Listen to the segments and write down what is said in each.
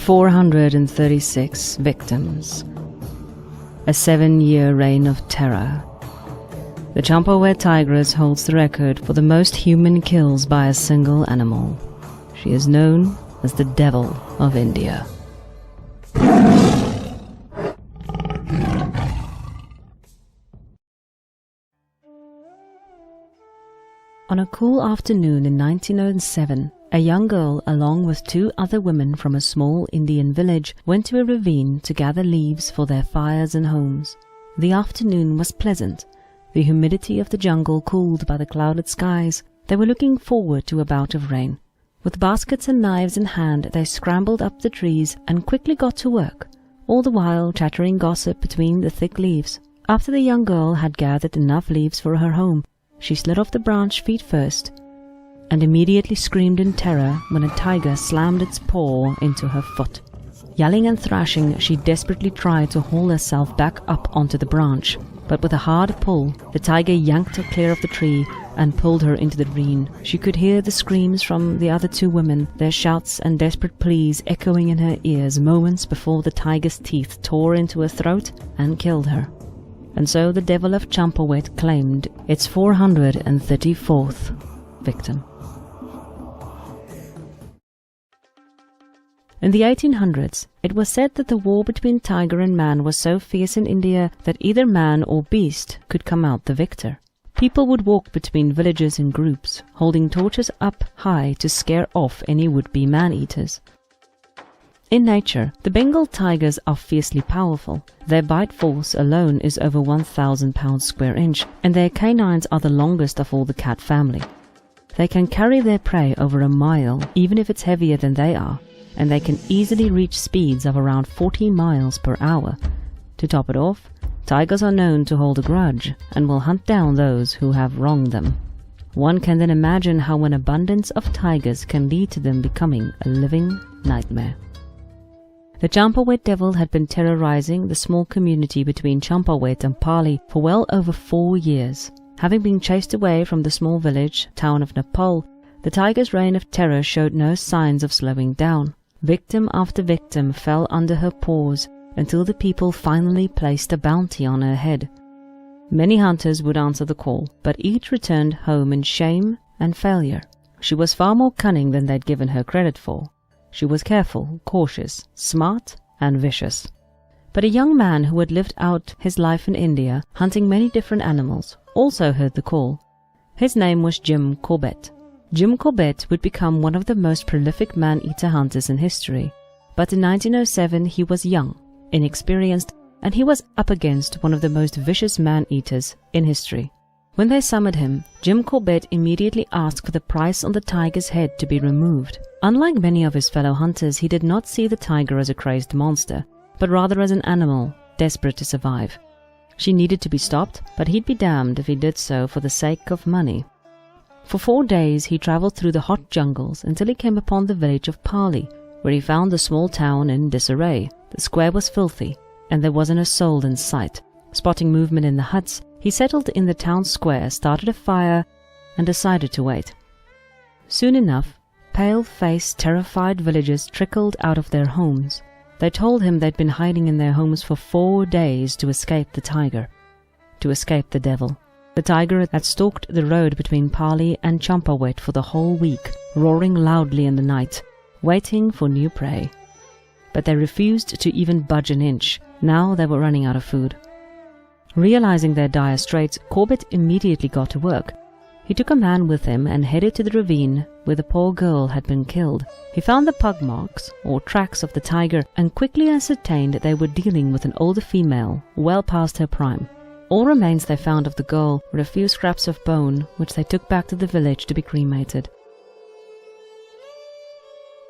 436 victims. A 7-year reign of terror. The Champawat tigress holds the record for the most human kills by a single animal. She is known as the Devil of India. On a cool afternoon in 1907, a young girl, along with 2 other women from a small Indian village, went to a ravine to gather leaves for their fires and homes. The afternoon was pleasant, the humidity of the jungle cooled by the clouded skies. They were looking forward to a bout of rain. With baskets and knives in hand, they scrambled up the trees and quickly got to work, all the while chattering gossip between the thick leaves. After the young girl had gathered enough leaves for her home, she slid off the branch feet first, and immediately screamed in terror when a tiger slammed its paw into her foot. Yelling and thrashing, she desperately tried to haul herself back up onto the branch, but with a hard pull, the tiger yanked her clear of the tree and pulled her into the ravine. She could hear the screams from the other 2 women, their shouts and desperate pleas echoing in her ears moments before the tiger's teeth tore into her throat and killed her. And so the Devil of Champawat claimed its 434th victim. In the 1800s, it was said that the war between tiger and man was so fierce in India that either man or beast could come out the victor. People would walk between villages in groups, holding torches up high to scare off any would-be man-eaters. In nature, the Bengal tigers are fiercely powerful. Their bite force alone is over 1,000 pounds square inch, and their canines are the longest of all the cat family. They can carry their prey over a mile, even if it's heavier than they are, and they can easily reach speeds of around 40 miles per hour. To top it off, tigers are known to hold a grudge and will hunt down those who have wronged them. One can then imagine how an abundance of tigers can lead to them becoming a living nightmare. The Champawat devil had been terrorizing the small community between Champawat and Pali for well over 4 years. Having been chased away from the small village town of Nepal, the tiger's reign of terror showed no signs of slowing down. Victim after victim fell under her paws until the people finally placed a bounty on her head. Many hunters would answer the call, but each returned home in shame and failure. She was far more cunning than they'd given her credit for. She was careful, cautious, smart, and vicious. But a young man who had lived out his life in India, hunting many different animals, also heard the call. His name was Jim Corbett. Jim Corbett would become one of the most prolific man-eater hunters in history. But in 1907 he was young, inexperienced, and he was up against one of the most vicious man-eaters in history. When they summoned him, Jim Corbett immediately asked for the price on the tiger's head to be removed. Unlike many of his fellow hunters, he did not see the tiger as a crazed monster, but rather as an animal desperate to survive. She needed to be stopped, but he'd be damned if he did so for the sake of money. For 4 days he travelled through the hot jungles until he came upon the village of Pali, where he found the small town in disarray. The square was filthy, and there wasn't a soul in sight. Spotting movement in the huts, he settled in the town square, started a fire, and decided to wait. Soon enough, pale-faced, terrified villagers trickled out of their homes. They told him they'd been hiding in their homes for 4 days to escape the tiger, to escape the devil. The tiger had stalked the road between Pali and Champawat for the whole week, roaring loudly in the night, waiting for new prey. But they refused to even budge an inch. Now they were running out of food. Realizing their dire straits, Corbett immediately got to work. He took a man with him and headed to the ravine where the poor girl had been killed. He found the pug marks, or tracks of the tiger, and quickly ascertained that they were dealing with an older female, well past her prime. All remains they found of the girl were a few scraps of bone, which they took back to the village to be cremated.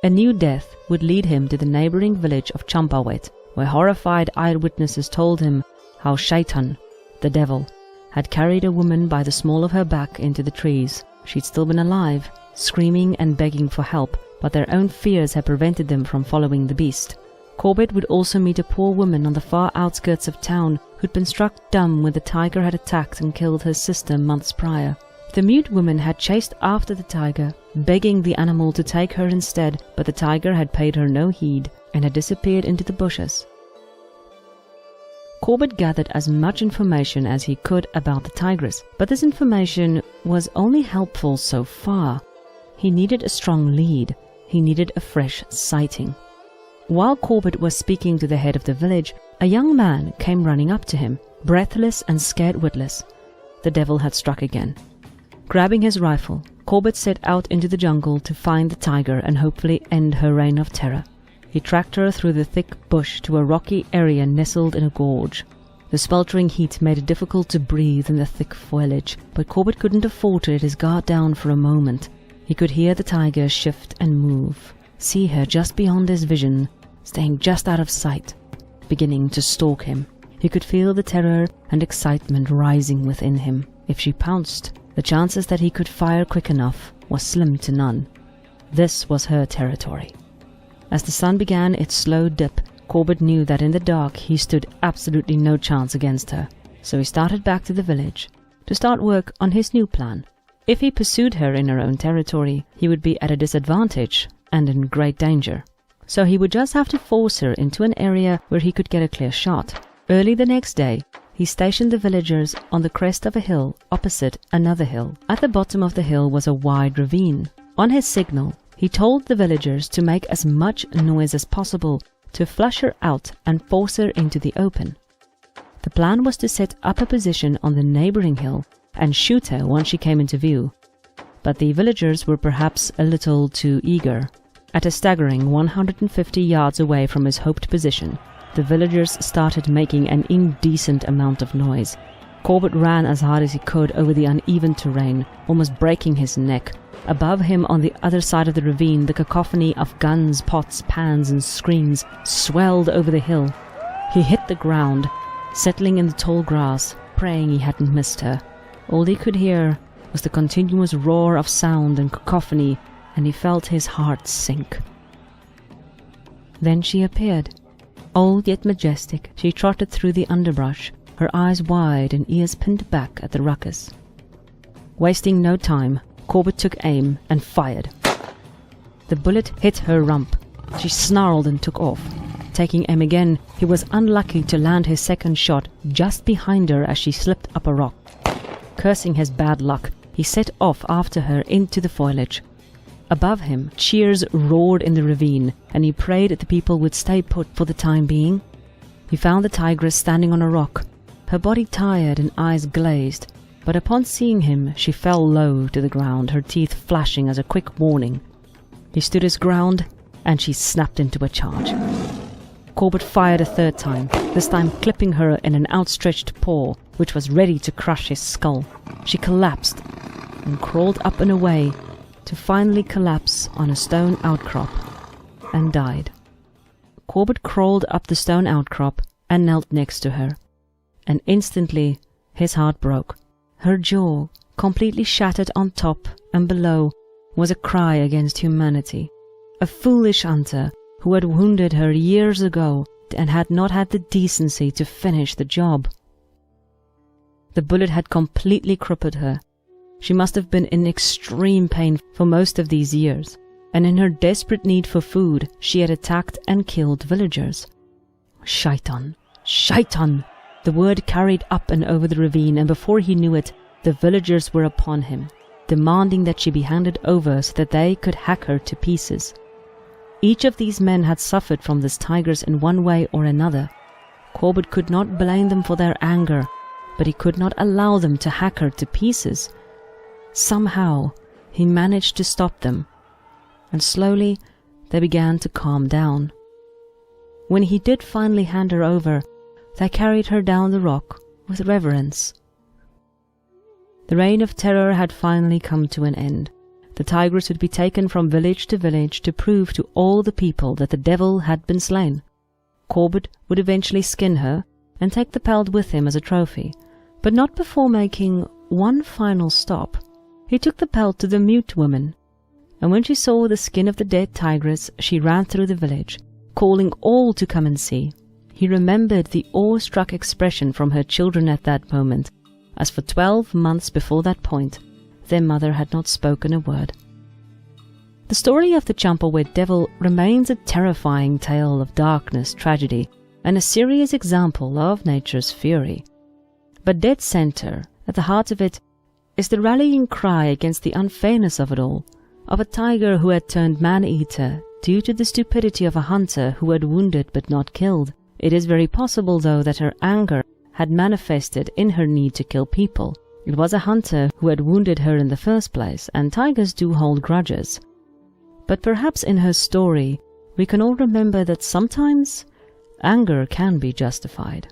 A new death would lead him to the neighboring village of Champawat, where horrified eyewitnesses told him how Shaitan, the devil, had carried a woman by the small of her back into the trees. She'd still been alive, screaming and begging for help, but their own fears had prevented them from following the beast. Corbett would also meet a poor woman on the far outskirts of town who'd been struck dumb when the tiger had attacked and killed her sister months prior. The mute woman had chased after the tiger, begging the animal to take her instead, but the tiger had paid her no heed. and had disappeared into the bushes. Corbett gathered as much information as he could about the tigress, but this information was only helpful so far. He needed a strong lead. He needed a fresh sighting. While Corbett was speaking to the head of the village, a young man came running up to him, breathless and scared witless. The devil had struck again. Grabbing his rifle, Corbett set out into the jungle to find the tiger and hopefully end her reign of terror. He tracked her through the thick bush to a rocky area nestled in a gorge. The sweltering heat made it difficult to breathe in the thick foliage, but Corbett couldn't afford to let his guard down for a moment. He could hear the tiger shift and move, see her just beyond his vision, staying just out of sight, beginning to stalk him. He could feel the terror and excitement rising within him. If she pounced, the chances that he could fire quick enough was slim to none. This was her territory. As the sun began its slow dip, Corbett knew that in the dark he stood absolutely no chance against her, so he started back to the village to start work on his new plan. If he pursued her in her own territory, he would be at a disadvantage and in great danger. So he would just have to force her into an area where he could get a clear shot. Early the next day, he stationed the villagers on the crest of a hill opposite another hill. At the bottom of the hill was a wide ravine. On his signal, he told the villagers to make as much noise as possible to flush her out and force her into the open. The plan was to set up a position on the neighboring hill and shoot her once she came into view. But the villagers were perhaps a little too eager. At a staggering 150 yards away from his hoped position, the villagers started making an indecent amount of noise. Corbett ran as hard as he could over the uneven terrain, almost breaking his neck. Above him on the other side of the ravine, the cacophony of guns, pots, pans and screams swelled over the hill. He hit the ground, settling in the tall grass, praying he hadn't missed her. All he could hear was the continuous roar of sound and cacophony, and he felt his heart sink. Then she appeared. Old yet majestic, she trotted through the underbrush, her eyes wide and ears pinned back at the ruckus. Wasting no time, Corbett took aim and fired. The bullet hit her rump. She snarled and took off. Taking aim again, he was unlucky to land his second shot just behind her as she slipped up a rock. Cursing his bad luck, he set off after her into the foliage. Above him, cheers roared in the ravine, and he prayed that the people would stay put for the time being. He found the tigress standing on a rock, her body tired and eyes glazed, but upon seeing him she fell low to the ground, her teeth flashing as a quick warning. He stood his ground, and she snapped into a charge. Corbett fired a third time, this time clipping her in an outstretched paw, which was ready to crush his skull. She collapsed and crawled up and away, to finally collapse on a stone outcrop and died. Corbett crawled up the stone outcrop and knelt next to her, and instantly his heart broke. Her jaw, completely shattered on top and below, was a cry against humanity. A foolish hunter who had wounded her years ago and had not had the decency to finish the job. The bullet had completely crippled her. She must have been in extreme pain for most of these years, and in her desperate need for food, she had attacked and killed villagers. Shaitan! Shaitan! The word carried up and over the ravine, and before he knew it, the villagers were upon him, demanding that she be handed over so that they could hack her to pieces. Each of these men had suffered from this tigress in one way or another. Corbett could not blame them for their anger, but he could not allow them to hack her to pieces. Somehow, he managed to stop them, and slowly they began to calm down. When he did finally hand her over, they carried her down the rock with reverence. The reign of terror had finally come to an end. The tigress would be taken from village to village to prove to all the people that the devil had been slain. Corbett would eventually skin her and take the pelt with him as a trophy, but not before making one final stop. He took the pelt to the mute woman, and when she saw the skin of the dead tigress, she ran through the village, calling all to come and see. He remembered the awestruck expression from her children at that moment, as for 12 months before that point, their mother had not spoken a word. The story of the Champawat devil remains a terrifying tale of darkness, tragedy, and a serious example of nature's fury. But dead center, at the heart of it, is the rallying cry against the unfairness of it all, of a tiger who had turned man-eater due to the stupidity of a hunter who had wounded but not killed. It is very possible, though, that her anger had manifested in her need to kill people. It was a hunter who had wounded her in the first place, and tigers do hold grudges. But perhaps in her story, we can all remember that sometimes anger can be justified.